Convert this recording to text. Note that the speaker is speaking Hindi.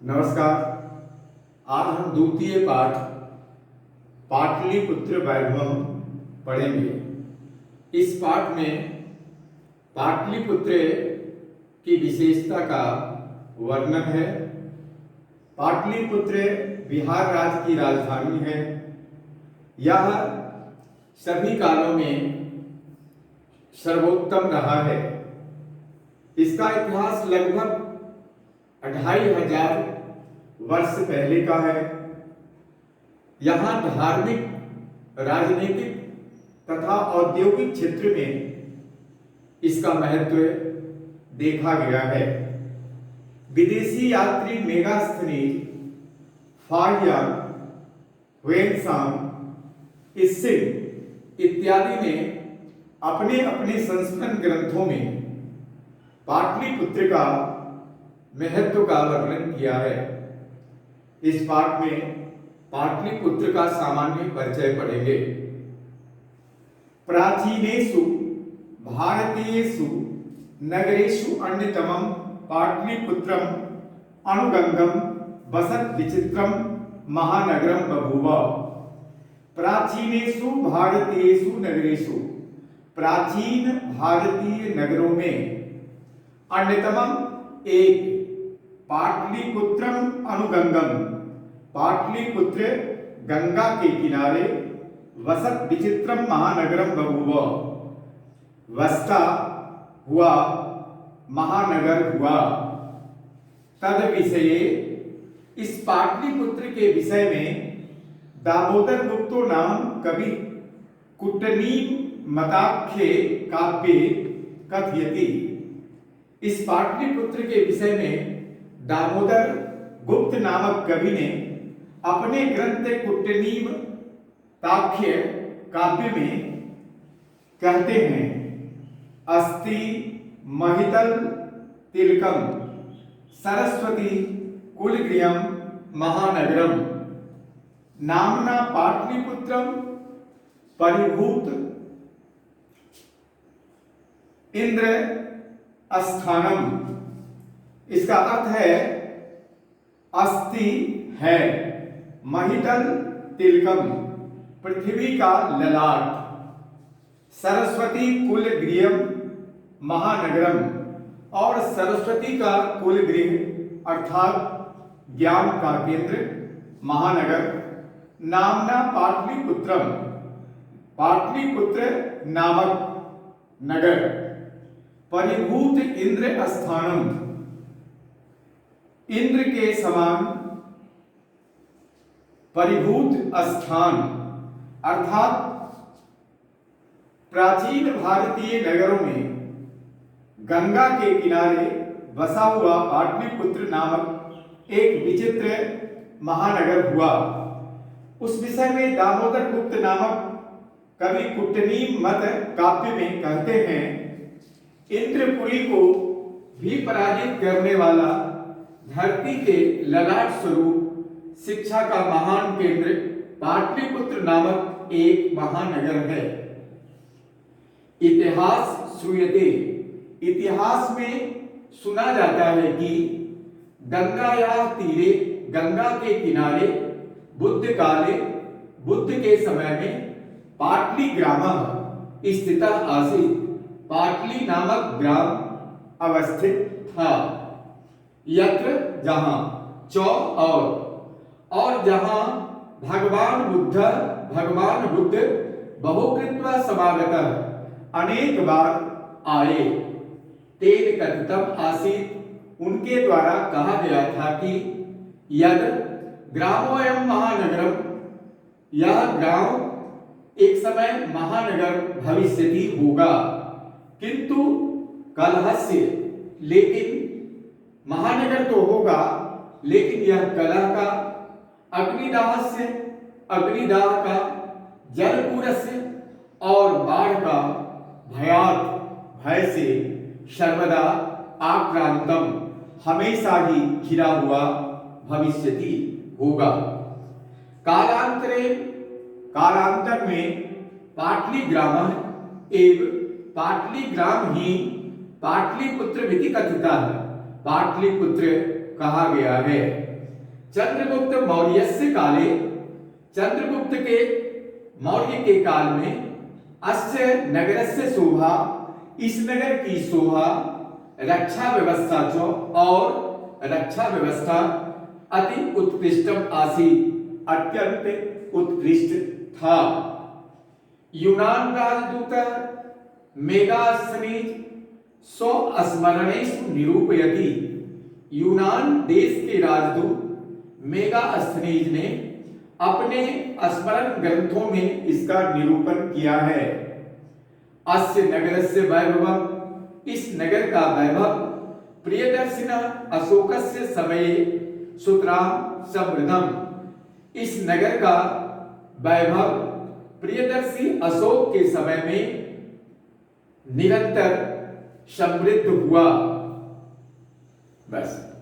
नमस्कार। आज हम द्वितीय पाठ पाटलिपुत्र वैभवम पढ़ेंगे। इस पाठ में पाटलिपुत्र की विशेषता का वर्णन है। पाटलिपुत्र बिहार राज्य की राजधानी है। यह सभी कालों में सर्वोत्तम रहा है। इसका इतिहास लगभग 2500 वर्ष पहले का है। यहाँ धार्मिक, राजनीतिक तथा औद्योगिक क्षेत्र में इसका महत्व देखा गया है। विदेशी यात्री मेगास्थनीज, फाहियान, हुएनसांग, इसिंग इत्यादि ने अपने अपने संस्मरण ग्रंथों में पाटलिपुत्र का महत्व का वर्णन किया है। इस पाठ में पाटलिपुत्र का सामान्य परिचय पढ़ेंगे। प्राचीनेषु भारतीयेषु नगरेषु अन्यतमं पाटलिपुत्रम् अनुगंगं वसत विचित्रं महानगरं बभूव। प्राचीनेषु भारतीयेषु नगरेषु, प्राचीन भारतीय नगरों में अन्यतमम एक पाटलिपुत्रम अनुगंगम, पाटलिपुत्र गंगा के किनारे वसत विचित्रम महानगरम बभूव, वसता हुआ महानगर हुआ। तद विषये, इस पाटलिपुत्र के विषय में दामोदर गुप्तो नाम कवि कुट्टनीम मताख्ये काव्ये कथयति। इस पाटलिपुत्र के विषय में दामोदर गुप्त नामक कवि ने अपने ग्रंथ कुट्टनीम ताख्य काव्य में कहते हैं, अस्ति महितल तिलकम सरस्वती कुलगृहम महानगरम नामना पाटलिपुत्रम परिभूत इंद्र स्थानम। इसका अर्थ है अस्ति है, महितल तिलकम पृथ्वी का ललाट, सरस्वती कुल गृहम महानगरम और सरस्वती का कुल गृह अर्थात ज्ञान का केंद्र महानगर, नामना पाटलिपुत्रम, पाटलिपुत्र नामक नगर, परिभूत इंद्र स्थानम, इंद्र के समान परिभूत स्थान अर्थात प्राचीन भारतीय नगरों में गंगा के किनारे बसा हुआ पाटलिपुत्र नामक एक विचित्र महानगर हुआ। उस विषय में दामोदर गुप्त नामक कवि कुट्टनीम मत काव्य में कहते हैं, इंद्रपुरी को भी पराजित करने वाला धरती के ललाट स्वरूप शिक्षा का महान केंद्र पाटलिपुत्र नामक एक महानगर है। इतिहास श्रूयते, इतिहास में सुना जाता है कि गंगाया तीरे, गंगा के किनारे बुद्ध काले, बुद्ध के समय में पाटली ग्रामः स्थितः आसीत्, पाटली नामक ग्राम अवस्थित था। यत्र जहां चौ और जहां भगवान बुद्ध बहुकृत्वा समागतः अनेक बार आए, तेन कथितम आसीत्, उनके द्वारा कहा गया था कि यद ग्रामोऽयं महानगरम, यह ग्राम एक समय महानगर भविष्यति होगा, किंतु कलहस्य, लेकिन महानगर तो होगा लेकिन यह कलह का, अग्निदाहस्य, अग्निदाह का, जलपूरस्य और बाढ़ का, भयात, भय से, सर्वदा आक्रांतम, हमेशा ही घिरा हुआ, भविष्यति होगा। कालांतरे, कालांतर में पाटली ग्राम एवं पाटली ग्राम ही पाटलिपुत्र विधि कथिता है। पाटलिपुत्र कहा गया है। चंद्रगुप्त मौर्यस्य काले, चंद्रगुप्त के मौर्य के काल में अस्य नगरस्य शोभा, इस नगर की शोभा, रक्षा व्यवस्था च और रक्षा व्यवस्था अति उत्कृष्टम आसीत्, अत्यंत उत्कृष्ट था। यूनान राजदूत मेगास्थनीज सौ स्मरणेषु निरूपयति, यूनान देश के राजदूत मेगास्थनीज ने अपने स्मरण ग्रंथों में इसका निरूपण किया है। अस्य नगरस्य वैभवम्, इस नगर का वैभव प्रियदर्शिनः अशोकस्य समये सुतरां समृद्धम्, इस नगर का वैभव प्रियदर्शी अशोक के समय में निरंतर समृद्ध हुआ। बस।